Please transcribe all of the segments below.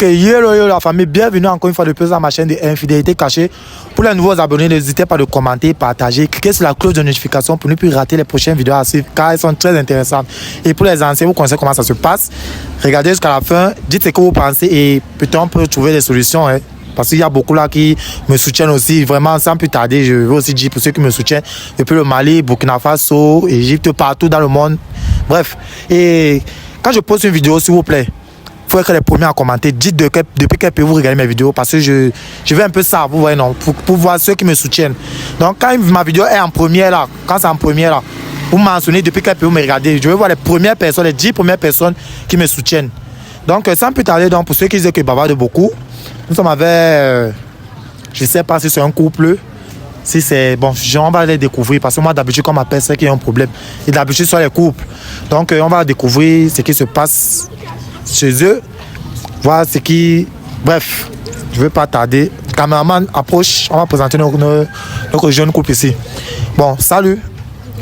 Ok, yo la famille, bienvenue encore une fois de plus à ma chaîne de Infidélité Cachée. Pour les nouveaux abonnés, n'hésitez pas à commenter, partager, cliquez sur la cloche de notification pour ne plus rater les prochaines vidéos à suivre car elles sont très intéressantes. Et pour les anciens, vous connaissez comment ça se passe. Regardez jusqu'à la fin, dites ce que vous pensez et peut-être on peut trouver des solutions. Hein. Parce qu'il y a beaucoup là qui me soutiennent aussi, vraiment sans plus tarder. Je veux aussi dire pour ceux qui me soutiennent depuis le Mali, Burkina Faso, Égypte, partout dans le monde. Bref, et quand je poste une vidéo, s'il vous plaît, il faut être les premiers à commenter. Dites depuis quel pays vous regardez mes vidéos parce que je veux un peu ça, vous voyez, non, pour voir ceux qui me soutiennent. Donc, quand ma vidéo est en première là, quand c'est en première là, vous mentionnez depuis quel pays vous me regardez. Je veux voir les premières personnes, les 10 premières personnes qui me soutiennent. Donc, sans plus tarder, donc, pour ceux qui disent que je bavarde beaucoup, nous sommes avec, je ne sais pas si c'est un couple, si c'est, bon, on va les découvrir parce que moi d'habitude, comme m'appelle, c'est qu'il y a un problème. Et d'habitude, sur les couples. Donc, on va découvrir ce qui se passe chez eux, voir ce qui... Bref, je ne veux pas tarder. Le caméraman approche, on va présenter notre jeune couple ici. Bon, salut.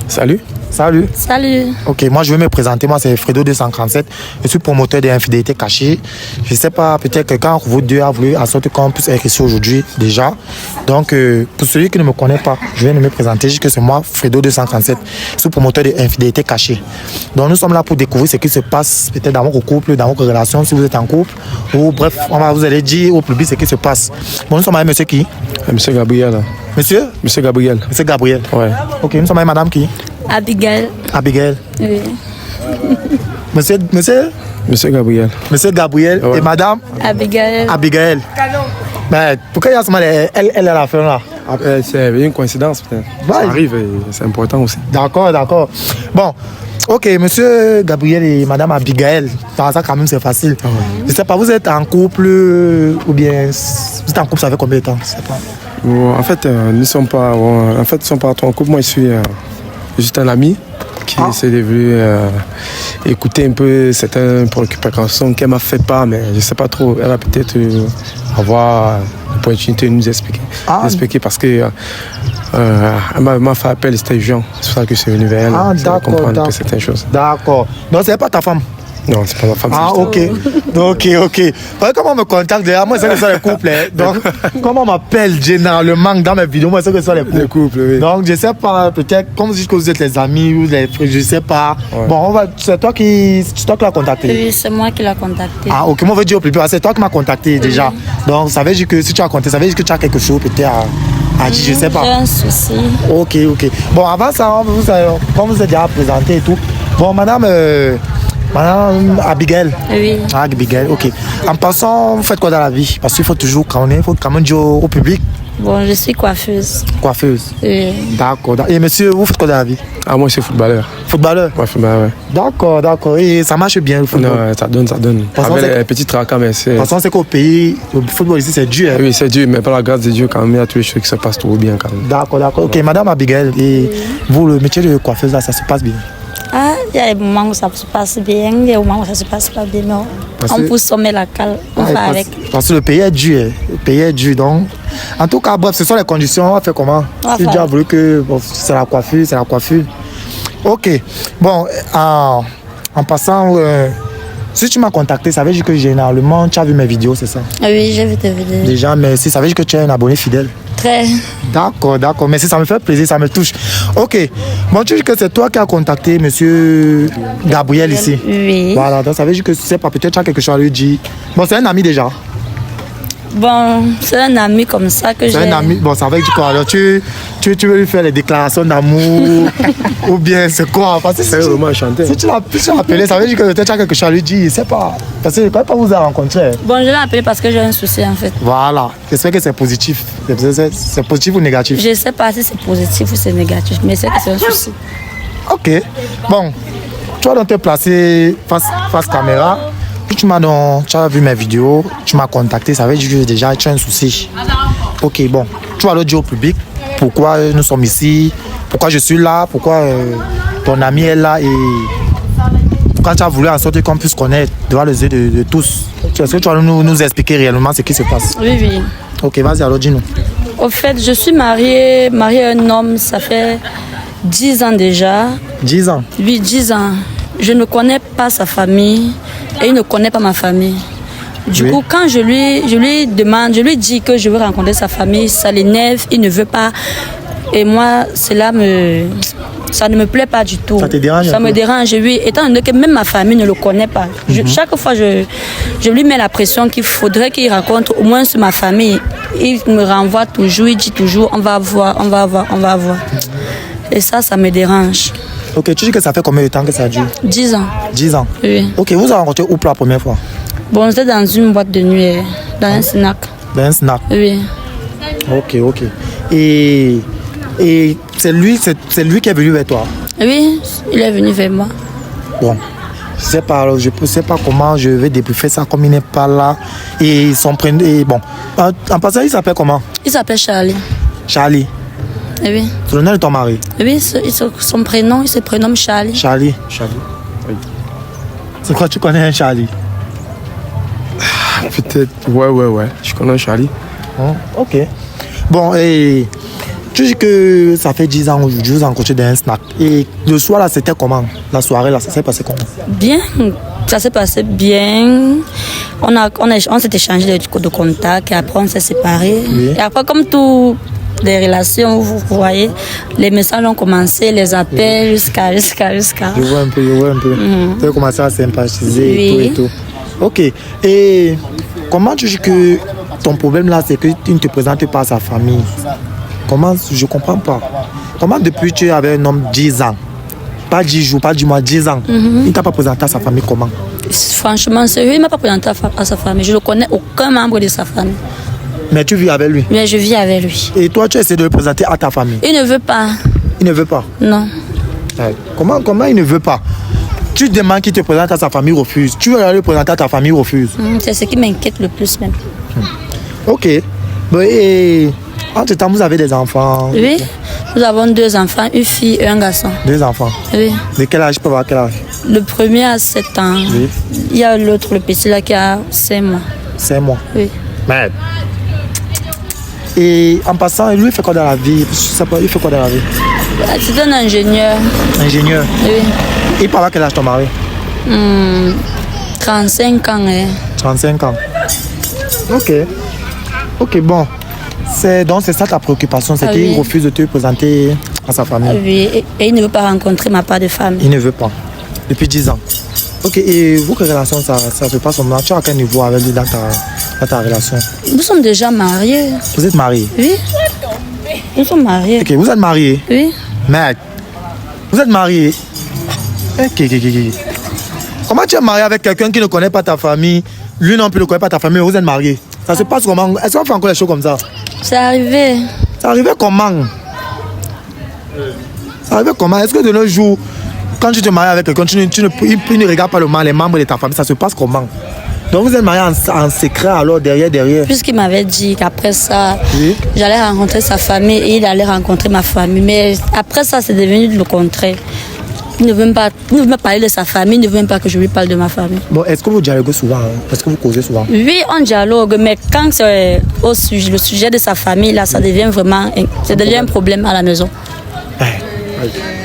Salut. Salut. Salut. Ok, moi je vais me présenter. Moi c'est Fredo 237. Je suis promoteur d'Infidélité Cachée. Je ne sais pas, peut-être que quelqu'un vous deux a voulu à sorte qu'on puisse être ici aujourd'hui déjà. Donc, pour celui qui ne me connaît pas, je viens de me présenter. Je dis que c'est moi, Fredo 237. Je suis promoteur d'Infidélité Cachée. Donc, nous sommes là pour découvrir ce qui se passe peut-être dans votre couple, dans votre relation, si vous êtes en couple. Ou bref, on va vous aller dire au public ce qui se passe. Bon, nous sommes avec monsieur qui? Monsieur Gabriel. Monsieur? Monsieur Gabriel. Monsieur Gabriel. Ouais. Ok, nous sommes avec madame qui? Abigail. Abigail. Oui. Monsieur Gabriel. Monsieur Gabriel, ouais. Et madame? Abigail. Abigail. Mais pourquoi il y a seulement elle est à la fin là? C'est une coïncidence peut-être. Ça arrive et c'est important aussi. D'accord. Bon, ok, monsieur Gabriel et madame Abigail, ça quand même c'est facile. Ouais. Je sais pas, vous êtes en couple ou bien vous êtes en couple ça fait combien de temps? Je sais pas. En fait, nous ne sommes pas en couple. Moi, je suis juste un ami qui s'est venu écouter un peu certaines préoccupations qu'elle m'a fait part, mais je ne sais pas trop. Elle va peut-être avoir l'opportunité de nous expliquer. Expliquer parce que elle m'a fait appel, c'était urgent. C'est pour ça que je suis venu vers elle. D'accord. Comprendre un peu certaines choses. D'accord. Donc, ce n'est pas ta femme? Non, c'est pas ma femme. Ok. Comment on me contacte déjà? Moi, c'est que ça les couples. Hein. Donc, comment on m'appelle généralement dans mes vidéos? Moi, c'est que ça les couples. Les couples, oui. Donc, je sais pas, peut-être, comme vous dites que vous êtes les amis ou les frères, je sais pas. Ouais. Bon, c'est toi qui l'as contacté? Oui, c'est moi qui l'ai contacté. Ok, moi, je veux dire au plus vite, c'est toi qui m'as contacté déjà. Donc, ça veut dire que si tu as contacté, ça veut dire que tu as quelque chose peut-être à dire, je sais pas. J'ai un souci. Ok. Bon, avant ça, comme vous êtes déjà présenté et tout. Bon, madame Abigail. Oui. Abigail, ok. En passant, vous faites quoi dans la vie? Parce qu'il faut toujours il faut quand même dire au public. Bon, je suis coiffeuse. Coiffeuse? Oui. D'accord. Et monsieur, vous faites quoi dans la vie? Moi, je suis footballeur. Footballeur? Ouais, footballeur, ouais. D'accord. Et ça marche bien le football? Non, ça donne. Avec les petits tracas, mais c'est... De toute façon, c'est qu'au pays, le football ici, c'est dur. Hein? Oui, c'est dur, mais par la grâce de Dieu, quand même, il y a tous les choses qui se passent trop bien, quand même. D'accord. Ok, madame Abigail, et vous, le métier de coiffeuse, là, ça se passe bien? Il y a des moments où ça se passe bien, il y a des moments où ça se passe pas bien, non. On peut sommer la cale, on va avec. Parce que le pays est dur, donc. En tout cas, bref, ce sont les conditions, on va faire comment? Si Dieu a voulu que c'est la coiffure, c'est la coiffure. Ok, bon, en passant, si tu m'as contacté, ça veut dire que généralement, tu as vu mes vidéos, c'est ça? Oui, j'ai vu tes vidéos. Déjà, merci, ça veut dire que tu es un abonné fidèle. Très. D'accord, merci, ça me fait plaisir, ça me touche. Ok, bon, tu dis que c'est toi qui as contacté monsieur Gabriel ici? Oui. Voilà, donc ça veut dire que tu sais pas, peut-être tu as quelque chose à lui dire. Bon, c'est un ami déjà? Bon, c'est un ami comme ça que j'ai. C'est un ami, bon, ça veut dire quoi? Alors, tu veux lui faire les déclarations d'amour ou bien c'est quoi? Parce que c'est vraiment chanté. Si tu l'as appelé, ça veut dire que peut-être tu as quelque chose à lui dire, je sais pas. Parce que quand vous avez rencontré. Bon, je l'ai appelé parce que j'ai un souci en fait. Voilà, j'espère que c'est positif. C'est positif ou négatif? Je sais pas si c'est positif ou c'est négatif, mais c'est que c'est un souci. Ok, bon, tu vas donc te placer face caméra. Tu as vu mes vidéos, tu m'as contacté, ça veut dire que déjà tu as un souci. Ok, bon, tu vas le dire au public pourquoi nous sommes ici, pourquoi je suis là, pourquoi ton ami est là et pourquoi tu as voulu en sorte qu'on puisse connaître devant les yeux de tous. Est-ce que tu vas nous expliquer réellement ce qui se passe? Oui. Ok, vas-y, alors dis-nous. Au fait, je suis mariée à un homme, ça fait 10 ans déjà. 10 ans? Oui, 10 ans. Je ne connais pas sa famille et il ne connaît pas ma famille. Du coup, quand je lui demande, je lui dis que je veux rencontrer sa famille, ça l'énerve, il ne veut pas. Et moi, ça ne me plaît pas du tout. Ça te dérange? Ça me dérange, oui. Étant donné que même ma famille ne le connaît pas. Chaque fois, je lui mets la pression qu'il faudrait qu'il rencontre au moins ma famille. Il me renvoie toujours, il dit toujours, on va voir. Et ça me dérange. Ok, tu dis que ça fait combien de temps que ça dure? 10 ans. 10 ans? Oui. Ok, vous avez rencontré où pour la première fois? Bon, j'étais dans une boîte de nuit, dans un snack. Dans un snack? Oui. Ok. Et c'est lui qui est venu vers toi? Oui, il est venu vers moi. Bon, je ne sais pas comment je vais débriefer ça comme il n'est pas là. Et son prénom. Et bon, en passant, il s'appelle comment? Il s'appelle Charlie. Charlie. Oui. C'est le nom de ton mari? Oui, son prénom, il se prénomme Charlie. Charlie. Oui. C'est quoi, tu connais un Charlie? Peut-être, ouais. Je connais Charlie. Ok. Bon, et tu dis que ça fait 10 ans aujourd'hui, vous rencontrez dans un snack. Et le soir, là, c'était comment? La soirée, là, ça s'est passé comment? Bien, ça s'est passé bien. On s'est échangé de contacts et après on s'est séparés. Oui. Et après, comme toutes les relations, vous voyez, les messages ont commencé, les appels, jusqu'à. Je vois un peu. Tu as commencé à sympathiser Oui. et tout. Ok. Et comment tu dis que ton problème là, c'est que tu ne te présentes pas à sa famille? Comment? Je ne comprends pas. Comment depuis tu es avec un homme 10 ans, pas 10 jours, pas 10 mois, 10 ans, il ne t'a pas présenté à sa famille comment? Franchement, sérieux, il ne m'a pas présenté à sa famille. Je ne connais aucun membre de sa famille. Mais tu vis avec lui? Mais je vis avec lui. Et toi, tu essaies de le présenter à ta famille? Il ne veut pas. Il ne veut pas? Non. Comment il ne veut pas? Tu demandes qu'il te présente à sa famille, il refuse. Tu veux aller le présenter à ta famille, il refuse. C'est ce qui m'inquiète le plus même. Ok. Bon, et entre-temps, vous avez des enfants? Oui, nous avons 2 enfants, une fille et un garçon. 2 enfants? Oui. De quel âge? Pas quel âge? Le premier a 7 ans. Oui. Il y a l'autre, le petit là, qui a 5 mois. 5 mois. Oui. Merde. Et en passant, lui, il fait quoi dans la vie? Je sais pas, il fait quoi dans la vie? C'est un ingénieur. Ingénieur. Oui. Et par quel âge ton mari? 35 ans. 35 ans. Ok, bon. Donc c'est ça ta préoccupation, c'est qu'il refuse de te présenter à sa famille. Oui, et il ne veut pas rencontrer ma part de famille. Il ne veut pas. Depuis 10 ans. Ok, et vous, quelle relation ça se passe maintenant? Tu es à quel niveau avec lui dans ta relation? Nous sommes déjà mariés. Vous êtes mariés? Oui. Nous sommes mariés. Ok, vous êtes mariés? Oui. Mec, vous êtes mariés? Ok. Comment tu es marié avec quelqu'un qui ne connaît pas ta famille? Lui non plus ne connaît pas ta famille, mais vous êtes mariés. Ça se passe comment? Est-ce qu'on fait encore les choses comme ça? C'est arrivé. Ça arrivait comment? Est-ce que de nos jours, quand tu te maries avec quelqu'un, tu ne regardes pas les membres de ta famille? Ça se passe comment? Donc vous êtes mariés en secret alors derrière? Puisqu'il m'avait dit qu'après ça, Oui. j'allais rencontrer sa famille et il allait rencontrer ma famille. Mais après ça, c'est devenu le contraire. Il ne veut même pas parler de sa famille, il ne veut même pas que je lui parle de ma famille. Bon, est-ce que vous dialoguez souvent? Est-ce que vous causez souvent? Oui, on dialogue, mais quand c'est le sujet de sa famille, là, ça devient un problème à la maison.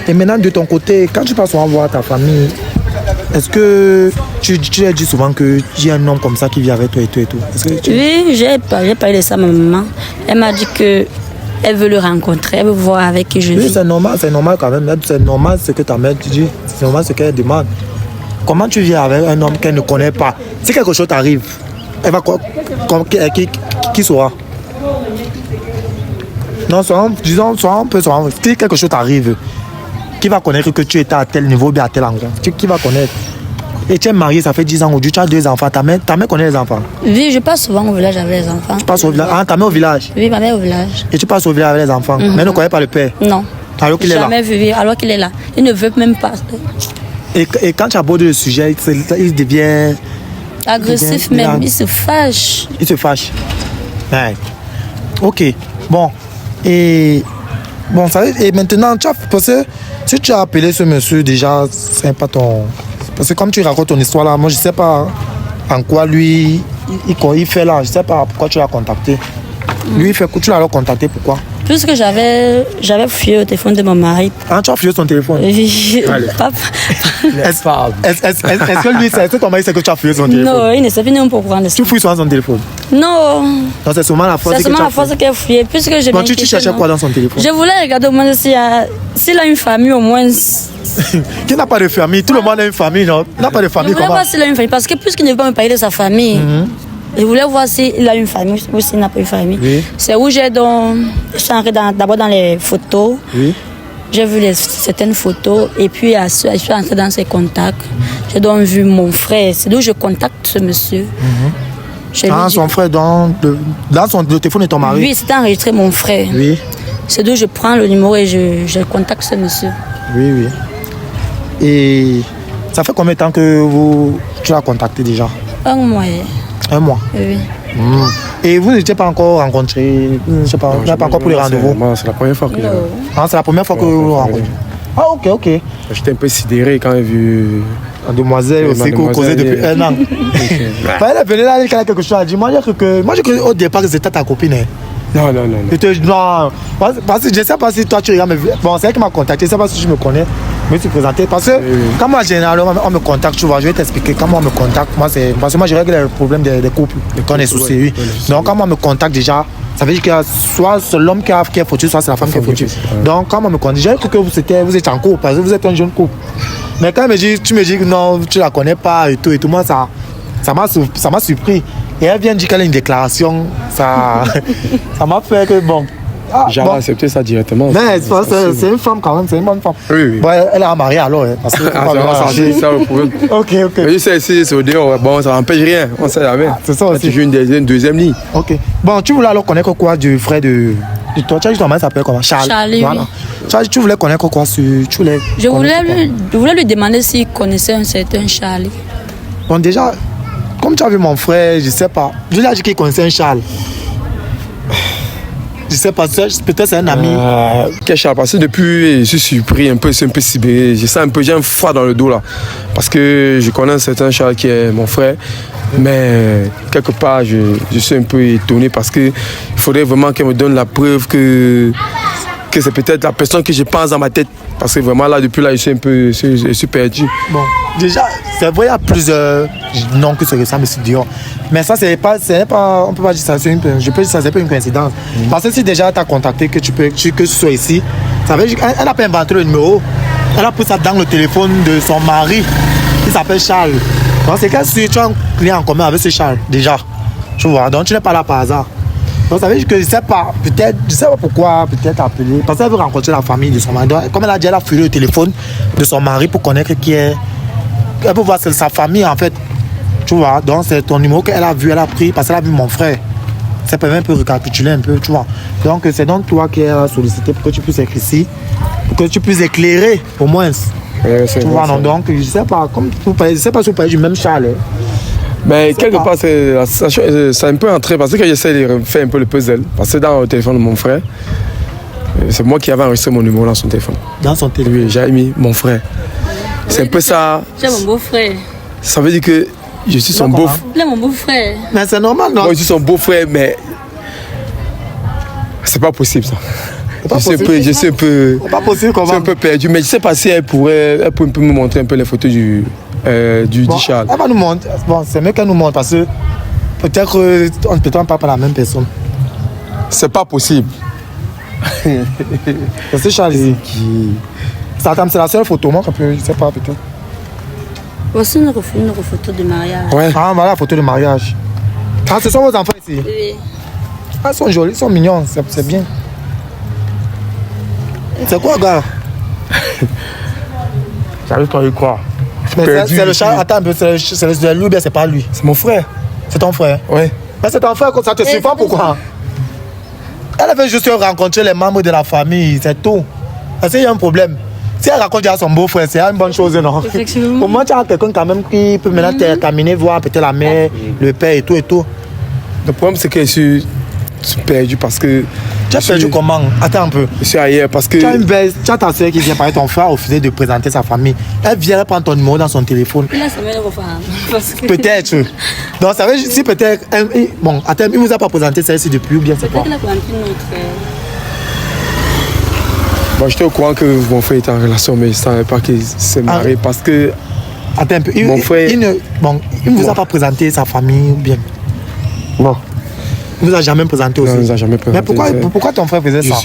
Et maintenant, de ton côté, quand tu passes souvent voir ta famille, est-ce que tu leur dis souvent que tu as un homme comme ça qui vit avec toi et tout? Est-ce que Oui, j'ai parlé de ça à ma maman. Elle m'a dit qu'elle veut le rencontrer, elle veut voir avec qui je vis. Oui, c'est normal quand même. C'est normal ce que ta mère te dit. C'est normal ce qu'elle demande. Comment tu vis avec un homme qu'elle ne connaît pas? Si quelque chose t'arrive, elle va quoi? Qui saura? Non, disons, si quelque chose t'arrive, qui va connaître que tu étais à tel niveau, bien à tel endroit? Qui va connaître? Et tu es marié, ça fait 10 ans aujourd'hui, tu as 2 enfants. Ta mère connaît les enfants? Oui, je passe souvent au village avec les enfants. Tu passes au village? Ah, ta mère au village? Oui, ma mère au village. Et tu passes au village avec les enfants? Mais elle ne connaît pas le père? Non. Alors qu'il est là? Jamais vu, alors qu'il est là. Il ne veut même pas. Et quand tu abordes le sujet, il devient... Agressif même, il se fâche. Il se fâche. Ouais. Ok. Bon. Et maintenant, parce que si tu as appelé ce monsieur déjà, c'est pas ton... Parce que comme tu racontes ton histoire là, moi je sais pas en quoi lui il fait là, je sais pas pourquoi tu l'as contacté. Lui, tu l'as contacté pourquoi? Puisque j'avais fouillé le téléphone de mon mari. Ah, tu as fouillé son téléphone? Papa. Est-ce que lui, est-ce que ton mari sait que tu as fouillé son téléphone? Non, il ne sait pas non pour prendre ça. Tu fouilles souvent son téléphone? Non. Non, c'est seulement la force que tu as fouillé. C'est seulement la force qu'elle a fouillé. Puisque je Bon, tu cherchais quoi dans son téléphone? Je voulais regarder au moins s'il a une famille au moins. Qui n'a pas de famille? Tout le monde a une famille, non? Il n'a pas de famille. Je voulais voir s'il a une famille. Parce que puisqu'il ne veut pas me parler de sa famille, je voulais voir s'il a une famille ou s'il n'a pas une famille. Oui. C'est où je suis entrée d'abord dans les photos. Oui. J'ai vu certaines photos et puis je suis entrée dans ses contacts. J'ai donc vu mon frère. C'est d'où je contacte ce monsieur. Son frère dans le téléphone de ton mari? Oui, c'était enregistré mon frère. Oui. C'est d'où je prends le numéro et je contacte ce monsieur. Oui, oui. Et ça fait combien de temps que tu l'as contacté déjà? 1 mois. 1 mois? Oui. Et vous n'étiez pas encore rencontrés? Je ne sais pas, vous n'avez pas encore pris les rendez-vous? C'est la première fois que c'est la première fois que vous vous rencontrez? Ah, ok. J'étais un peu sidéré quand j'ai vu... Mademoiselle aussi, que vous causez depuis 1 an. Elle est venue là, elle a quelque chose à dire. Moi, j'ai cru au départ que c'était ta copine. Non. Non, parce que je ne sais pas si toi tu regardes. Bon, c'est elle qui m'a contacté, je ne sais pas si je me connais. Je me suis présenté. Parce que quand moi, généralement, on me contacte, tu vois, je vais t'expliquer. Comment on me contacte, parce que moi, je règle les problèmes des couples, quand on est soucis. Oui. Donc, quand on me contacte déjà, ça veut dire que soit c'est l'homme qui est foutu, soit c'est la femme qui est foutue. Donc, quand on me contacte, j'ai cru que vous étiez en couple, parce que vous êtes un jeune couple. Mais quand tu me dis que non, tu ne la connais pas et tout, moi, ça m'a surpris. Et elle vient de dire qu'elle a une déclaration. Ça m'a fait que bon. J'avais accepté ça directement. Mais c'est une femme quand même, c'est une bonne femme. Oui. Bon, elle est mariée alors. Parce que c'est ça le problème. Ok. Mais je sais, si c'est au dehors, bon, ça n'empêche rien. On sait jamais. C'est ça aussi. Tu joues une deuxième ligne. Ok. Bon, tu voulais alors connaître quoi du frère de toi? Tu as dit ton mari s'appelle comment? Charlie. Voilà. Tu voulais connaître quoi Je voulais lui demander s'il connaissait un certain Charlie. Bon, déjà, comme tu as vu mon frère, je ne sais pas. Je lui ai dit qu'il connaissait un Charles. Je ne sais pas, peut-être c'est un ami. Quel Charles? Parce que depuis, je suis surpris, c'est un peu sidéré. J'ai un froid dans le dos là. Parce que je connais un certain Charles qui est mon frère. Mais quelque part, je suis un peu étonné parce qu'il faudrait vraiment qu'elle me donne la preuve que c'est peut-être la personne que je pense dans ma tête. Parce que vraiment là, depuis là, je suis perdu. Bon, déjà, c'est vrai, il y a plusieurs noms que se ressemblent ici dehors. Mais ça, c'est pas, on peut pas dire ça, je peux dire ça, c'est pas une coïncidence. Parce que si déjà elle t'a contacté, que tu sois ici, ça veut dire qu'elle n'a pas inventé le numéro. Elle a pris ça dans le téléphone de son mari, qui s'appelle Charles. Donc c'est que si tu as un client en commun avec ce Charles, déjà, tu vois, donc tu n'es pas là par hasard. Donc ça veut dire que je ne sais pas pourquoi, peut-être appeler, parce qu'elle veut rencontrer la famille de son mari. Donc, comme elle a dit, elle a fouillé le téléphone de son mari pour connaître qui est. Elle peut voir c'est sa famille en fait. Tu vois, donc c'est ton numéro qu'elle a vu, elle a pris, parce qu'elle a vu mon frère. Ça permet un peu de récapituler un peu, tu vois. Donc c'est donc toi qui as sollicité pour que tu puisses écrire ici, pour que tu puisses éclairer au moins. Tu vois, non, donc je ne sais pas, je sais pas si vous parlez du même Charles. Mais quelque part, c'est un peu entré parce que j'essaie de faire un peu le puzzle. Parce que dans le téléphone de mon frère, c'est moi qui avais enregistré mon numéro dans son téléphone. Dans son téléphone? Oui, j'ai mis mon frère. C'est un peu ça. C'est mon beau-frère. Ça veut dire que je suis son beau-frère. Il est mon beau-frère. Mais c'est normal, non? Moi, je suis son beau-frère, mais c'est pas possible ça. Je suis un peu. Pas possible, comment? Je suis un peu perdu, mais je sais pas si elle pourrait me montrer un peu les photos du Charles. Elle va nous montrer. Bon, c'est mieux qu'elle nous montre parce que peut-être on ne peut pas par la même personne. C'est pas possible. C'est Charles ici. C'est la seule photo, moi, je ne sais pas peut-être. Voici une photo de mariage. Ouais. Ah, voilà la photo de mariage. Ah, ce sont vos enfants ici? Oui. Ah, ils sont jolis, ils sont mignons, c'est bien. C'est quoi, gars? J'arrive pas à y croire. Mais c'est le Charles. Attends un peu, c'est lui ou bien c'est pas lui? C'est mon frère. C'est ton frère? Oui. Mais c'est ton frère, ça te suffit pas, pourquoi? Elle avait juste rencontré les membres de la famille, c'est tout. Parce qu'il y a un problème. Si elle raconte à son beau-frère, c'est une bonne chose, non? Effectivement. Au moins, tu as quelqu'un quand même qui peut maintenant terminer, voir peut-être la mère, le père et tout et tout. Le problème, c'est que je suis perdu parce que... Tu as perdu comment? Attends un peu. Je suis ailleurs parce que... Tu as ta soeur qui vient parler, ton frère a refusé de présenter sa famille. Elle vient prendre ton numéro dans son téléphone. Là, ça va le refaire. Peut-être. Donc, ça veut dire si peut-être... Bon, attends, il ne vous a pas présenté celle-ci depuis ou bien c'est quoi? Peut-être qu'elle a présenté notre... Bon, j'étais au courant que mon frère était en relation, mais je ne savais pas qu'il s'est marié parce que... Attends un peu. Mon frère... Il ne vous a pas présenté sa famille ou bien? Non. Il ne vous a jamais présenté aussi? Non, il ne nous a jamais présenté. Mais pourquoi ton frère faisait ça?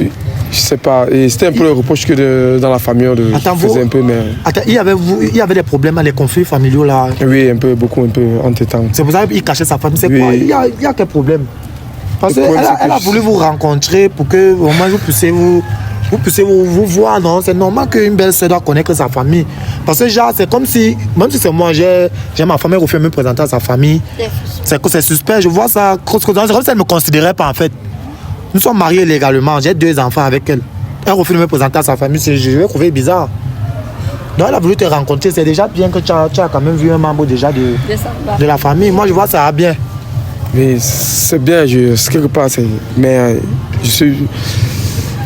Je sais pas. Et c'était un peu le reproche que dans la famille, faisait un peu, mais... Attends, il y avait des problèmes, les conflits familiaux là? Oui, un peu, beaucoup, un peu entêtant. C'est pour ça qu'il cachait sa famille. C'est quoi? Il y a quel problème? Parce qu'elle a voulu vous rencontrer pour que au moins vous puissiez vous voir, non? C'est normal qu'une belle sœur doit connaître sa famille. Parce que genre, c'est comme si, même si c'est moi, j'ai ma famille, refuse de me présenter à sa famille. C'est suspect, je vois ça. C'est comme si elle ne me considérait pas en fait. Nous sommes mariés légalement, j'ai 2 enfants avec elle. Elle refuse de me présenter à sa famille, je vais trouver bizarre. Donc elle a voulu te rencontrer, c'est déjà bien que tu as quand même vu un membre déjà de la famille. Moi je vois ça bien. Mais c'est bien, quelque part, mais je suis...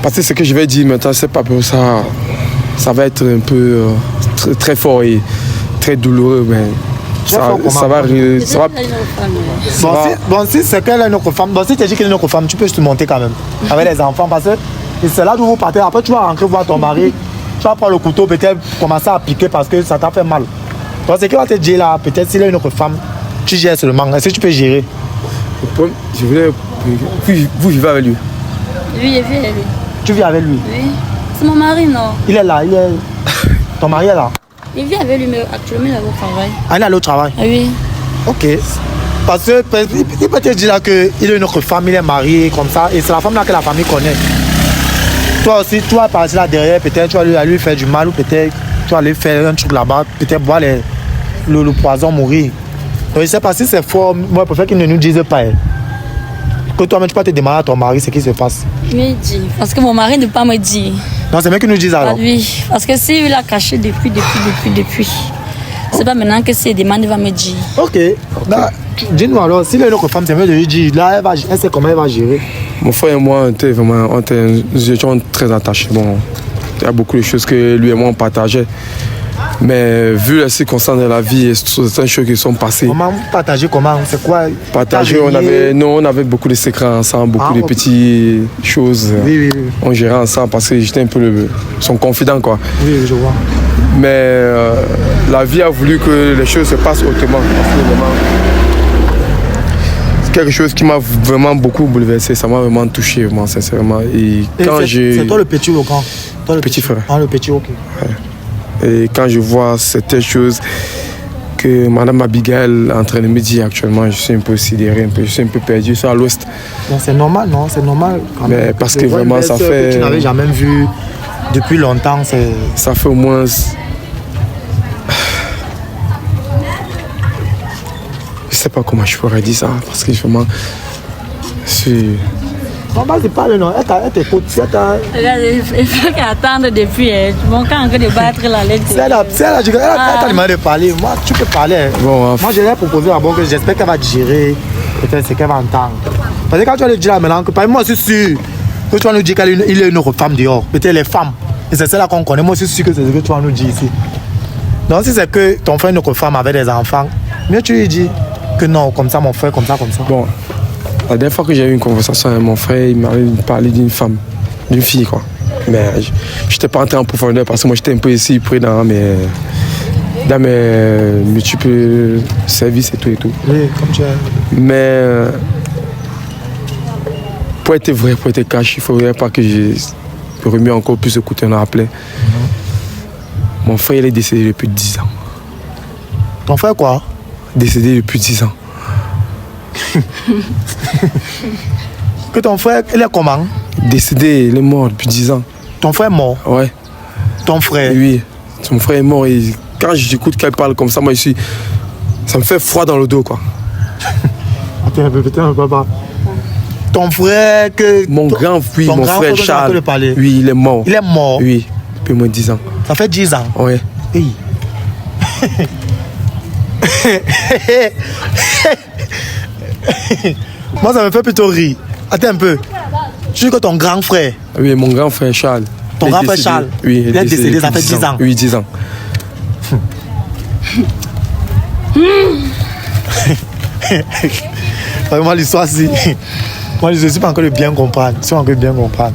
Parce que ce que je vais dire maintenant, c'est pas pour ça. Ça va être un peu très fort et très douloureux, mais ça va. Bon, si c'est qu'elle est une autre femme, bon, si tu dis qu'elle est une autre femme, tu peux te monter quand même avec les enfants parce que c'est là où vous partez. Après, tu vas rentrer voir ton mari, tu vas prendre le couteau, peut-être commencer à piquer parce que ça t'a fait mal. Donc, c'est qu'il va te dire là, peut-être s'il est une autre femme, tu gères seulement. Est-ce que tu peux gérer? Je voulais. Vous vivez avec lui? Oui, je vis avec lui. Tu vis avec lui? Oui. C'est mon mari, non? Il est là, ton mari est là? Il vit avec lui, mais actuellement, il est au travail. Ah, il est allé au travail? Oui. Ok. Parce que il peut te dire là qu'il est une autre femme, il est marié comme ça, et c'est la femme là que la famille connaît. Toi aussi, tu vas partir là derrière, peut-être tu vas lui faire du mal, ou peut-être tu vas aller faire un truc là-bas, peut-être boire le poison, mourir. Donc je ne sais pas si c'est fort, moi je préfère qu'il ne nous dise pas. Que toi-même tu peux te demander à ton mari ce qui se passe. Il dit, parce que mon mari ne peut pas me dire. Non, c'est mieux qu'il nous dise alors. Oui, parce que s'il a caché depuis. C'est pas maintenant que s'il demande, il va me dire. Ok. Dis-nous alors, s'il est une autre femme, c'est mieux de lui dire. Là, elle sait comment elle va gérer. Mon frère et moi, nous étions très attachés. Bon, il y a beaucoup de choses que lui et moi on partageait. Mais vu les circonstances de la vie et certaines choses qui sont passées. Comment vous partagez comment? C'est quoi? Partager, on avait beaucoup de secrets ensemble, beaucoup de petites choses. Oui. On gérait ensemble parce que j'étais un peu son confident, quoi. Oui, je vois. Mais la vie a voulu que les choses se passent autrement. C'est quelque chose qui m'a vraiment beaucoup bouleversé, ça m'a vraiment touché, vraiment, sincèrement. C'est toi le petit ou le grand? Toi, le petit frère. Ah, le petit, ok. Ouais. Et quand je vois certaines choses que Mme Abigail est en train de me dire actuellement, je suis un peu sidéré, je suis un peu perdu, je suis à l'ouest. Bon, c'est normal, non? C'est normal. Quand mais même, parce que vraiment, ça fait... Que tu n'avais jamais vu depuis longtemps, c'est... Ça fait au moins... Je sais pas comment je pourrais dire ça, parce que vraiment... Non, vas-y, parle, non. Elle t'écoute. Il faut qu'elle attende depuis. Mon camp de battre la lettre. Elle t'a demandé de parler. Moi, tu peux parler. Bon, moi, je lui ai proposé d'abord que j'espère qu'elle va digérer peut-être ce qu'elle va entendre. Parce que quand tu vas lui dire là maintenant, que moi, je suis sûr que tu vas nous dire qu'il est une autre femme dehors. Peut-être les femmes. Et c'est celle-là qu'on connaît. Moi, je suis sûr que c'est ce que tu vas nous dire ici. Donc, si c'est que ton frère est une autre femme avec des enfants, mieux tu lui dis que non, comme ça, mon frère, comme ça. Bon. La dernière fois que j'ai eu une conversation avec mon frère, il m'avait parlé d'une femme, d'une fille, quoi. Mais je n'étais pas entré en profondeur parce que moi j'étais un peu ici pris dans mes multiples services et tout. Oui, comme tu es. Mais pour être vrai, pour être cash, il ne faudrait pas que je remue encore plus de coups de rappeler. Mon frère, il est décédé depuis 10 ans. Ton frère quoi? Décédé depuis 10 ans. Que ton frère, il est comment? Décédé, il est mort depuis 10 ans. Ton frère est mort? Ouais. Ton frère? Oui, son frère est mort et quand j'écoute qu'elle parle comme ça, moi ça me fait froid dans le dos, quoi. Attends un peu, papa. Ton frère que... Mon grand frère Charles, oui, il est mort. Il est mort? Oui, depuis moins de 10 ans. Ça fait 10 ans? Oui. Hey. Moi, ça me fait plutôt rire. Attends un peu. Tu dis que ton grand frère... Oui, mon grand frère Charles. Ton grand frère Charles? Oui, il est décédé, ça fait 10 ans. Oui, 10 ans. Moi, l'histoire, si... Moi, je ne suis pas encore de bien comprendre. Je suis encore de bien comprendre.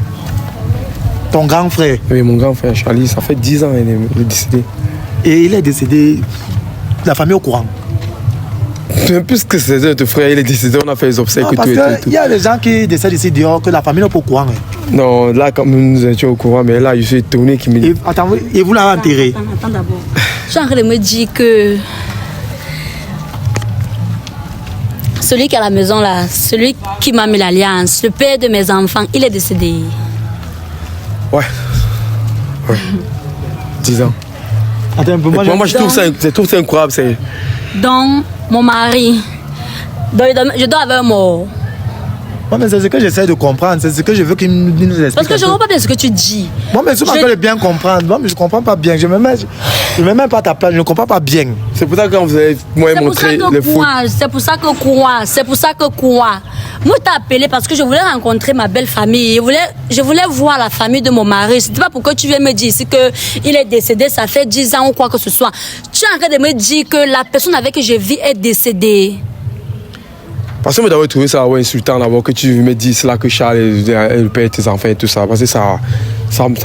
Ton grand frère. Oui, mon grand frère Charlie, ça fait 10 ans il est décédé. Et il est décédé, la famille est au courant. Puisque c'est notre frère, il est décédé, on a fait les obsèques et tout. Il y a des gens qui décèdent ici dehors que la famille n'est pas au courant. Non, là, quand nous étions au courant, mais là, je suis étonné qu'il me dit. Attends, et vous l'avez enterré? Attends d'abord. Je suis en train de me dire que celui qui est à la maison là, celui qui m'a mis l'alliance, le père de mes enfants, il est décédé. Ouais. 10 ans. Attends un peu, moi je trouve ça incroyable. Donc, mon mari, je dois avoir un mort. Ouais, mais c'est ce que j'essaie de comprendre, c'est ce que je veux qu'il nous explique. Parce que je ne comprends pas bien ce que tu dis. Moi, mais souvent, je veux bien comprendre. Moi, mais je ne comprends pas bien. Je ne me mets pas à ta place, je ne comprends pas bien. C'est pour ça que quand vous avez montré les photos. C'est pour ça que quoi. Moi, t'ai appelé parce que je voulais rencontrer ma belle famille. Je voulais voir la famille de mon mari. C'était pas pourquoi tu viens me dire ici qu'il est décédé, ça fait 10 ans ou quoi que ce soit. Tu es en train de me dire que la personne avec qui je vis est décédée. Parce que moi d'abord trouvé ça insultant d'abord que tu me dis c'est là que Charles est le père de tes enfants et tout ça. Parce que ça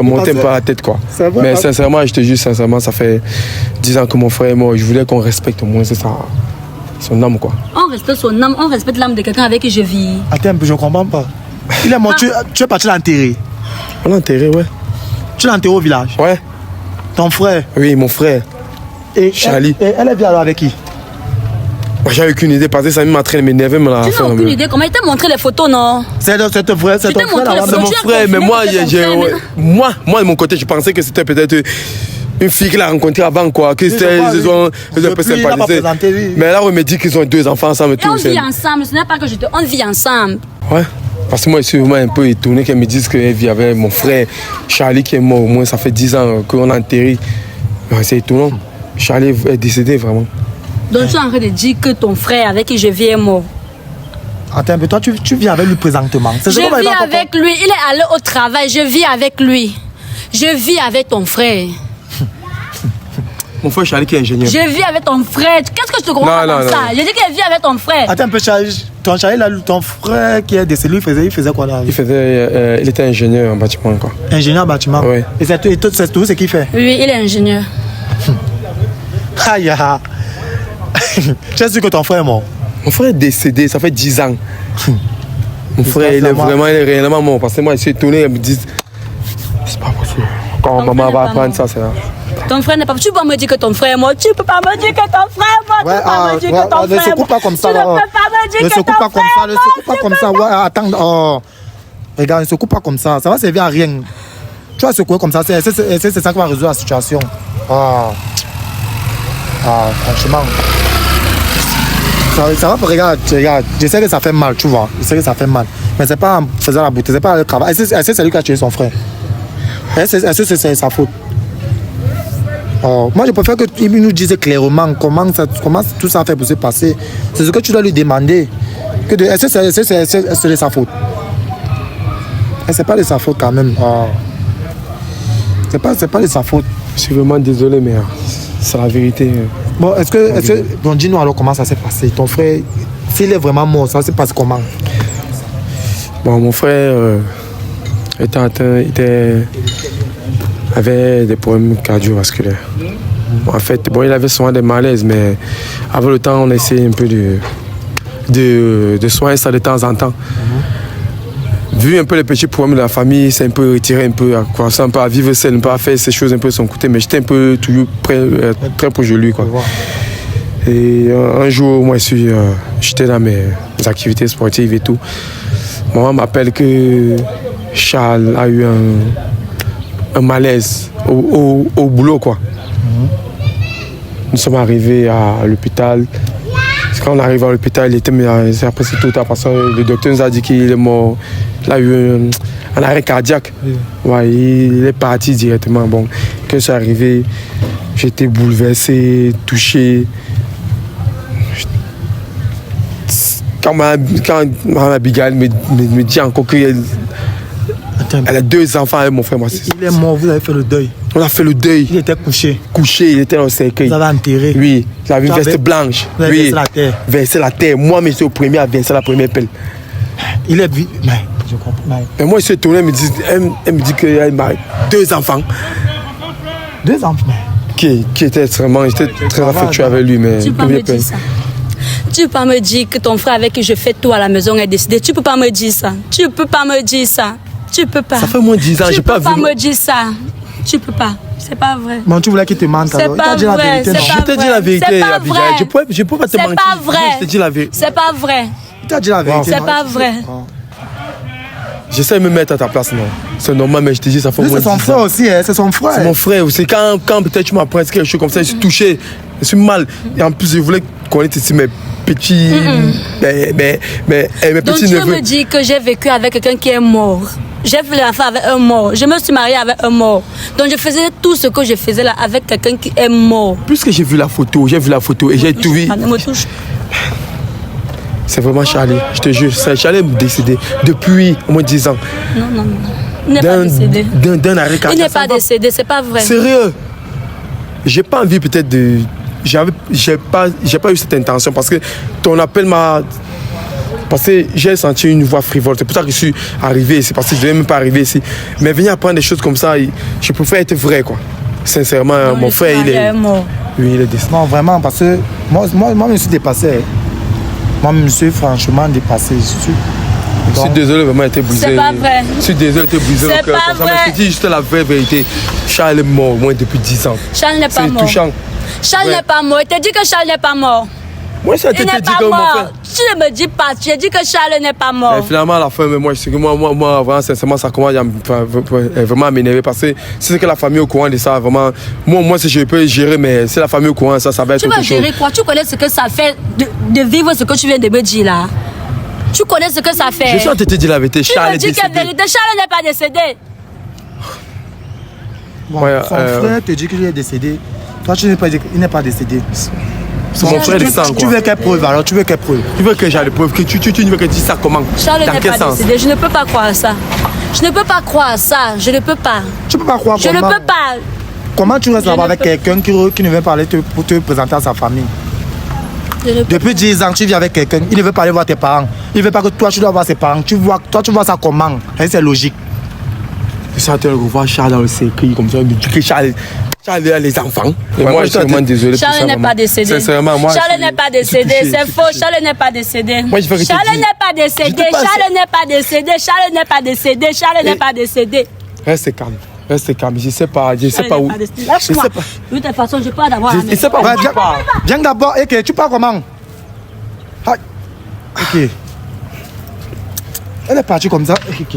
montait un peu à la tête quoi. Mais sincèrement, je te jure, sincèrement, ça fait 10 ans que mon frère est mort. Je voulais qu'on respecte au moins c'est ça. Son âme quoi. On respecte son âme, on respecte l'âme de quelqu'un avec qui je vis. Attends, je ne comprends pas. Il est mort, tu es parti l'enterrer. On l'a enterré, ouais. Tu l'as enterré au village? Ouais. Ton frère? Oui, mon frère. Et Charlie. Elle est bien alors avec qui? Moi, j'avais aucune idée parce que ça m'a traîné m'énerver. Tu n'as aucune idée? Comment il t'a montré les photos, non? C'est ton frère, c'est ton frère. C'est mon frère, mais moi, de mon côté, je pensais que c'était peut-être une fille qu'il a rencontrée avant, quoi. Que c'était. Ils ont un peu sympathisé. Mais là, on me dit qu'ils ont 2 enfants ensemble et tout. On vit ensemble, ce n'est pas que on vit ensemble. Ouais. Parce que moi, je suis vraiment un peu étonné qu'elle me dise qu'elle vit avec mon frère Charlie qui est mort. Au moins, ça fait 10 ans qu'on a enterré. C'est étonnant. Charlie est décédé, vraiment. Donc tu es en train de dire que ton frère avec qui je vis est mort. Attends, mais toi tu vis avec lui présentement. Je vis avec lui, il est allé au travail, je vis avec lui. Je vis avec ton frère. Mon frère Charlie qui est ingénieur. Je vis avec ton frère. Qu'est-ce que je te comprends comme ça? Je dis qu'il vit avec ton frère. Attends un peu, ton Charlie, ton frère qui est décédé, il faisait quoi là? Il était ingénieur en bâtiment quoi. Ingénieur en bâtiment? Oui. Et c'est tout ce qu'il fait? Oui, il est ingénieur. Aïe. Tu es sûr que ton frère est mort? Mon frère est décédé, ça fait 10 ans. Mon frère, il est réellement mort. Parce que moi, je suis étonné, elle me dit c'est pas possible. Quand maman va apprendre ça, c'est là. Ton frère n'est pas. Tu peux pas me dire que ton frère est mort. Tu peux pas me dire que ton frère est mort. Tu peux pas me dire que ton frère est mort. Ne se coupe pas comme ça. Tu ne peux pas me dire que ton frère est mort. Ne se coupe pas comme ça. Ouais, attends. Oh. Regarde, ne se coupe pas comme ça. Ça va servir à rien. Tu vas secouer comme ça. C'est ça qui va résoudre la situation. Franchement. Ça va, regarde, je sais que ça fait mal, tu vois. Je sais que ça fait mal. Mais c'est pas en faisant la beauté, c'est pas le travail. Est-ce que c'est lui qui a tué son frère? Est-ce que c'est sa faute? Moi, je préfère qu'il nous dise clairement comment tout ça fait pour se passer. C'est ce que tu dois lui demander. Est-ce que c'est de sa faute? C'est pas de sa faute quand même. C'est pas de sa faute. Je suis vraiment désolé, mais c'est la vérité. Bon, bon, dis-nous alors comment ça s'est passé. Ton frère, s'il est vraiment mort, ça s'est passé comment? Bon, mon frère avait des problèmes cardiovasculaires. En fait, bon, il avait souvent des malaises, mais avec le temps, on a essayé un peu de soigner ça de temps en temps. Vu un peu les petits problèmes de la famille, c'est un peu retiré un peu, un peu à vivre seul, un peu à faire ces choses un peu de son côté, mais j'étais un peu toujours très proche de lui, quoi. Et un jour, moi, j'étais dans mes activités sportives et tout. Maman m'appelle que Charles a eu un malaise au boulot, quoi. Nous sommes arrivés à l'hôpital. Quand on arrive à l'hôpital, il était après c'est tout tard parce que le docteur nous a dit qu'il est mort. Il a eu un arrêt cardiaque. Ouais, il est parti directement. Bon, quand je suis arrivé, j'étais bouleversé, touché. Quand Mme Abigail me dit encore qu'elle a 2 enfants avec mon frère. Moi, il est mort, vous avez fait le deuil. On a fait le deuil. Il était couché. Couché, il était dans le cercueil. Vous avez enterré. Oui, il avait une veste blanche. Vous avez versé la terre. Versé la terre. Moi, mais c'est au premier à verser la première pelle. Il est vivant. Je comprends. Et moi, je suis étonné, elle me dit qu'elle a 2 enfants. 2 enfants. Qui était extrêmement, j'étais très affectueux avec lui, mais Tu peux pas me dire ça. Tu peux pas me dire que ton frère avec qui je fais tout à la maison est décédé. Tu peux pas me dire ça. Tu peux pas me dire ça. Tu peux pas. Ça fait moins de 10 ans, j'ai pas vu. Tu peux pas me dire ça. Tu peux pas. C'est pas vrai. Mais tu voulais qu'il te mente alors. C'est pas vrai. Je t'ai dit la vérité, Abidjan. Je peux pas te mentir. C'est pas vrai. Je t'ai dit la vérité. C'est pas vrai. Tu as dit la vérité. C'est pas vrai. J'essaie de me mettre à ta place, non. C'est normal, mais je te dis, ça fait moins de 10 ans. C'est son frère aussi, hein. C'est son frère. C'est mon frère aussi. Quand peut-être tu m'apprends quelque chose comme ça, je suis touché. Je suis mal. Et en plus, je voulais connaître ici mes petits. mes Donc petits tu neveux. me dis que j'ai vécu avec quelqu'un qui est mort. J'ai fait l'enfant avec un mort. Je me suis mariée avec un mort. Donc je faisais tout ce que je faisais là avec quelqu'un qui est mort. Puisque j'ai vu la photo et j'ai tout vu. Ne me touche. C'est vraiment Charlie, je te jure. Charlie est décédé depuis au moins 10 ans. Non. Il n'est pas décédé. D'un arrêt cardiaque. Il n'est pas décédé, c'est pas vrai. Sérieux. J'ai pas envie peut-être de... J'ai pas eu cette intention parce que ton appel m'a... Parce que j'ai senti une voix frivole. C'est pour ça que je suis arrivé ici. Parce que je ne devais même pas arriver ici. Mais venir apprendre des choses comme ça, je préfère être vrai, quoi. Sincèrement, Non, mon frère, il est mort. Oui, il est décédé. Non, vraiment, parce que moi je me suis dépassé. Moi, je me suis franchement dépassé. Je suis désolé, vraiment, il était brisé. C'est pas vrai. Je suis désolé, il était brisé. C'est pas vrai. Je te dis juste la vraie vérité. Charles est mort, au moins depuis 10 ans. Charles n'est pas mort. C'est touchant. Charles n'est pas mort. Il te dit que Charles n'est pas mort. Moi, ça Il n'est pas mort. Tu ne me dis pas. Tu as dit que Charles n'est pas mort. Et finalement, à la fin, moi, je sais que moi, vraiment, sincèrement, ça commence vraiment à m'énerver parce que si c'est que la famille est au courant de ça, vraiment, moi, si je peux gérer, mais si la famille est au courant, ça va être quelque chose. Tu vas gérer quoi? Tu connais ce que ça fait de vivre ce que tu viens de me dire là? Tu connais ce que ça fait? Je suis en train de te dire la vérité. Charles est décédé. Tu me dis quelle vérité? Charles n'est pas décédé. Bon, son frère te dit qu'il est décédé. Toi, tu n'es pas dit qu'il n'est pas décédé. C'est mon frère de sang. Tu veux quelle preuve alors? Tu veux quelle preuve? Tu veux que j'ai des preuves? Tu veux que je dise ça comment? Charles n'est pas décédé. Je ne peux pas croire ça. Je ne peux pas croire ça. Je ne peux pas. Tu peux pas croire Je comment? ne peux pas. Comment tu restes là-bas avec quelqu'un qui ne veut pas aller pour te présenter à sa famille? Depuis 10 ans, tu vis avec quelqu'un, il ne veut pas aller voir tes parents. Il ne veut pas que toi, tu dois voir ses parents. Toi, tu vois ça comment? C'est logique. Je suis en train de revoir Charles dans le circuit comme ça. Il me dit que Charles a les enfants. Et moi, je suis vraiment désolé. Charles n'est pas décédé. Sincèrement, moi. Charles n'est pas décédé. C'est faux. Charles n'est pas décédé. Charles n'est pas décédé. Charles n'est pas décédé. Charles n'est pas décédé. Charles n'est pas décédé. Reste calme. Reste calme. Je sais pas où. Lâche-moi. De toute façon, je peux d'avoir. Je sais pas où. Viens d'abord. Ok, tu parles comment? Ok. Elle est partie comme ça. Ok.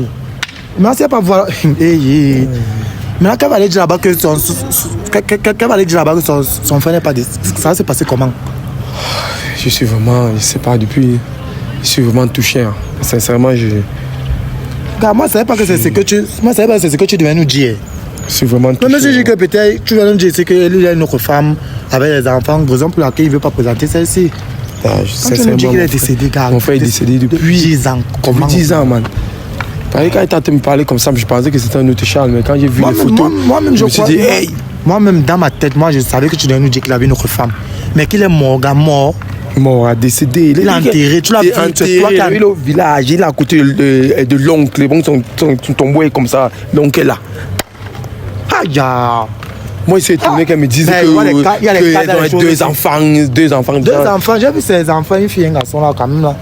Mais on sait pas voir. Maintenant, qu'elle va aller dire là-bas que son frère n'est pas décédé. Ça va se passer comment? Je suis vraiment, je sais pas, depuis. Je suis vraiment touché. Hein. Sincèrement, Car moi, je ne savais pas que c'est ce que tu. Moi, je savais pas que c'est ce que tu devais nous dire. Je suis vraiment touché. Mais je dis que peut-être tu vas nous dire c'est qu'il y a une autre femme avec des enfants, raison pour laquelle il ne veut pas présenter celle-ci. Quand tu nous dis qu'il est décédé, gars. Mon frère est décédé depuis 10 ans. Depuis 10 ans, man. Quand il était en train de me parler comme ça, je pensais que c'était un autre Charles, mais quand j'ai vu les photos, moi-même, je me suis dit, hey! Moi-même, dans ma tête, je savais que tu devais nous dire qu'il avait une autre femme. Mais qu'il est mort, gars, mort. Mort, décédé. Il est enterré, tu l'as vu. Il est au village, il est à côté de l'oncle. Les bons sont tombés comme ça. L'oncle est là. Aïe! Moi, il s'est étonné qu'elle me dise que deux enfants. Deux enfants, j'ai vu ces enfants, une fille et un garçon là, quand même là.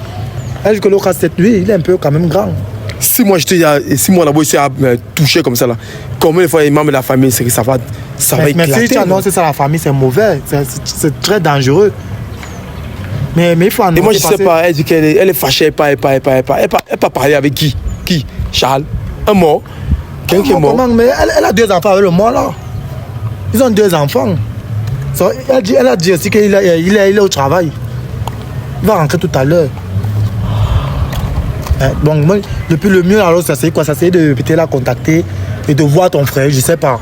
Elle dit que l'autre, cette nuit, il est un peu quand même grand. Si moi là-bas, il s'est touché comme ça là, combien de fois les membres de la famille, c'est que ça va éclater. Mais si tu annonces ça à la famille, c'est mauvais, c'est très dangereux. Mais il faut annoncer. Et moi, je sais pas, elle dit qu'elle est fâchée, elle pas parlé avec qui? Qui? Charles? Un mort? Quelqu'un qui est mort? Mais elle a 2 enfants avec le mort là. Ils ont 2 enfants. Elle a dit aussi qu'il est au travail. Il va rentrer tout à l'heure. Donc moi, depuis le mieux, alors ça c'est quoi? Ça c'est de peut-être la contacter et de voir ton frère, je sais pas.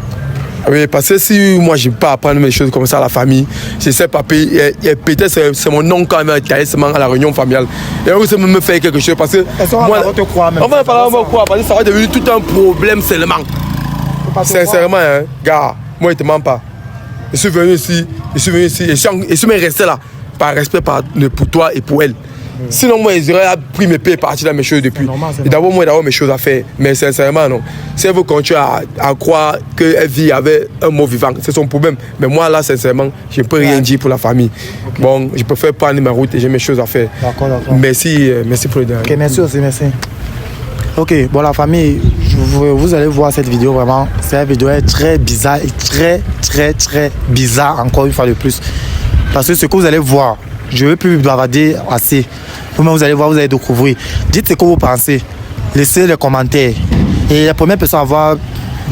Oui, parce que si moi je ne peux pas apprendre mes choses comme ça à la famille, je sais pas, peut-être c'est mon oncle quand même qui est à la réunion familiale. Et on va me faire quelque chose parce que moi, on va te croire même. On va pas croire parce que ça va devenir tout un problème seulement. Sincèrement, hein, gars, moi je te mens pas. Je suis venu ici et je suis même resté là par respect pour toi et pour elle. Sinon, moi, ils auraient pris mes pieds et parti dans mes choses depuis. Et d'abord, moi, d'avoir mes choses à faire. Mais sincèrement, non. Si elle veut continuer à croire qu'elle vit avec un mot vivant, c'est son problème. Mais moi, là, sincèrement, je ne peux rien dire pour la famille. Okay. Bon, je préfère prendre ma route et j'ai mes choses à faire. D'accord. Merci pour le dernier. Ok, merci aussi, merci. Ok, bon, la famille, vous allez voir cette vidéo vraiment. Cette vidéo est très bizarre et très bizarre, encore une fois de plus. Parce que ce que vous allez voir, je ne vais plus bavarder assez. Vous allez voir, vous allez découvrir. Dites ce que vous pensez. Laissez les commentaires. Et la première personne à voir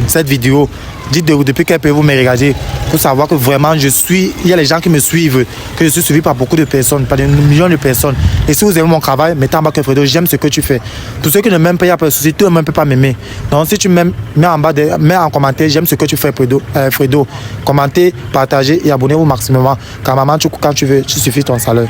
cette vidéo, dites depuis quel pays vous me regardez pour savoir que vraiment il y a les gens qui me suivent, que je suis suivi par beaucoup de personnes, par des millions de personnes. Et si vous aimez mon travail, mettez en bas que Fredo, j'aime ce que tu fais. Pour ceux qui ne m'aiment pas, il n'y a pas de souci, tout le monde ne peut pas m'aimer. Donc si tu m'aimes, mets en commentaire, j'aime ce que tu fais, Fredo. Commentez, partagez et abonnez-vous maximum. Car maman, quand tu veux, tu suffis ton salaire.